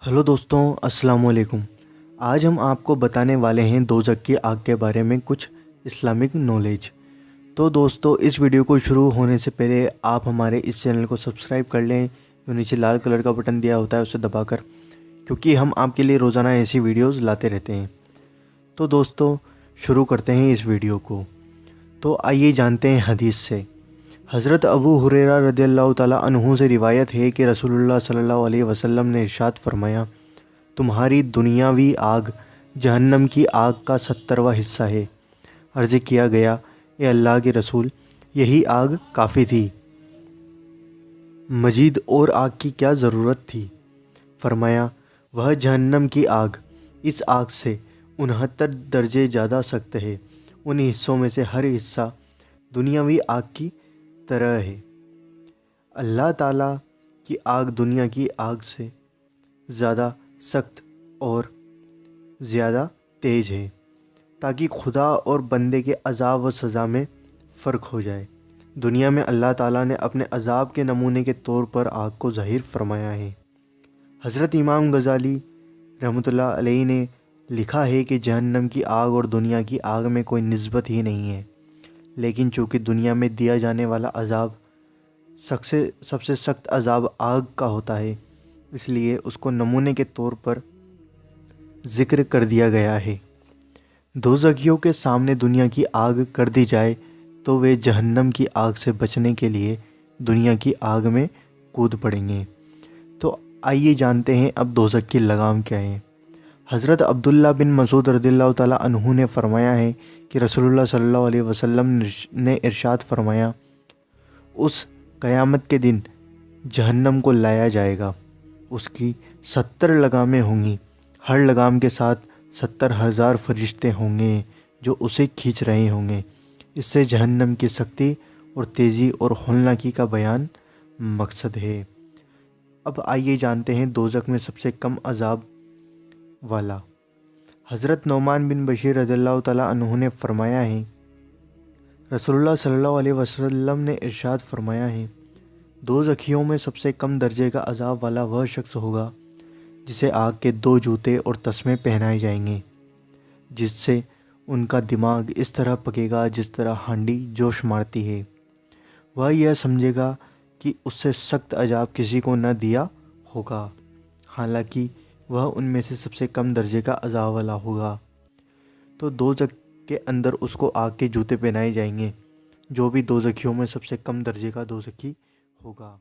Hello दोस्तों, अस्सलाम वालेकुम। आज हम आपको बताने वाले हैं दोज़ख की आग के बारे में कुछ इस्लामिक नॉलेज। तो दोस्तों, इस वीडियो को शुरू होने से पहले आप हमारे इस चैनल को सब्सक्राइब कर लें, जो नीचे लाल कलर का बटन दिया होता है उसे दबाकर, क्योंकि हम आपके लिए रोज़ाना ऐसी वीडियोज़ लाते रहते हैं। तो दोस्तों, शुरू करते हैं इस वीडियो को। तो आइए जानते हैं हदीस से। हज़रत अबू हुरैरा रज़ियल्लाहु ताला अन्हु से रिवायत है कि रसूलुल्लाह सल्लल्लाहु अलैहि वसल्लम ने इरशाद फरमाया, तुम्हारी दुनियावी आग जहन्नम की आग का 70वां हिस्सा है। अर्ज़ किया गया, ए अल्लाह के रसूल, यही आग काफ़ी थी, मजीद और आग की क्या ज़रूरत थी? फरमाया, वह जहन्नम की आग इस आग से 69 दर्जे ज़्यादा सख्त है। उन हिस्सों में से हर हिस्सा दुनियावी आग की तरह है। अल्लाह ताला की आग दुनिया की आग से ज़्यादा सख्त और ज़्यादा तेज़ है, ताकि खुदा और बंदे के अज़ाब व सज़ा में फ़र्क हो जाए। दुनिया में अल्लाह ताला ने अपने अज़ाब के नमूने के तौर पर आग को ज़ाहिर फरमाया है। हज़रत इमाम गज़ाली रहमतुल्लाह अलैहि ने लिखा है कि जहन्नम की आग और दुनिया की आग में कोई निस्बत ही नहीं है, लेकिन चूँकि दुनिया में दिया जाने वाला अज़ाब सबसे सख्त अज़ाब आग का होता है, इसलिए उसको नमूने के तौर पर ज़िक्र कर दिया गया है। दोज़खियों के सामने दुनिया की आग कर दी जाए तो वे जहन्नम की आग से बचने के लिए दुनिया की आग में कूद पड़ेंगे। तो आइए जानते हैं अब दोज़ख की लगाम क्या है। हज़रत अब्दुल्ला बिन मसूद रज़ियल्लाहु ताला अन्हु ने फरमाया है कि रसूलुल्लाह सल्लल्लाहु अलैहि वसल्लम ने इरशाद फरमाया, उस क़यामत के दिन जहन्नम को लाया जाएगा। उसकी 70 लगामें होंगी, हर लगाम के साथ 70,000 फरिश्ते होंगे जो उसे खींच रहे होंगे। इससे जहन्नम की सख्ती और तेज़ी और होलनाकी का बयान मकसद है। अब आइए जानते हैं दोज़ख में सबसे कम अज़ाब वाला। हज़रत नौमान बिन बशीर रज़ियल्लाहु ताला अन्हु ने फरमाया है, रसूलुल्लाह सल्लल्लाहु अलैहि वसल्लम ने इरशाद फरमाया है, दोज़खियों में सबसे कम दर्जे का अज़ाब वाला वह शख्स होगा जिसे आग के 2 जूते और तस्मे पहनाए जाएंगे, जिससे उनका दिमाग इस तरह पकेगा जिस तरह हांडी जोश मारती है। वह यह समझेगा कि उससे सख्त अज़ाब किसी को न दिया होगा, हालांकि वह उनमें से सबसे कम दर्जे का अज़ाब वाला होगा। तो दोज़ख के अंदर उसको आग के जूते पहनाए जाएंगे, जो भी दोज़खियों में सबसे कम दर्जे का दोज़खी होगा।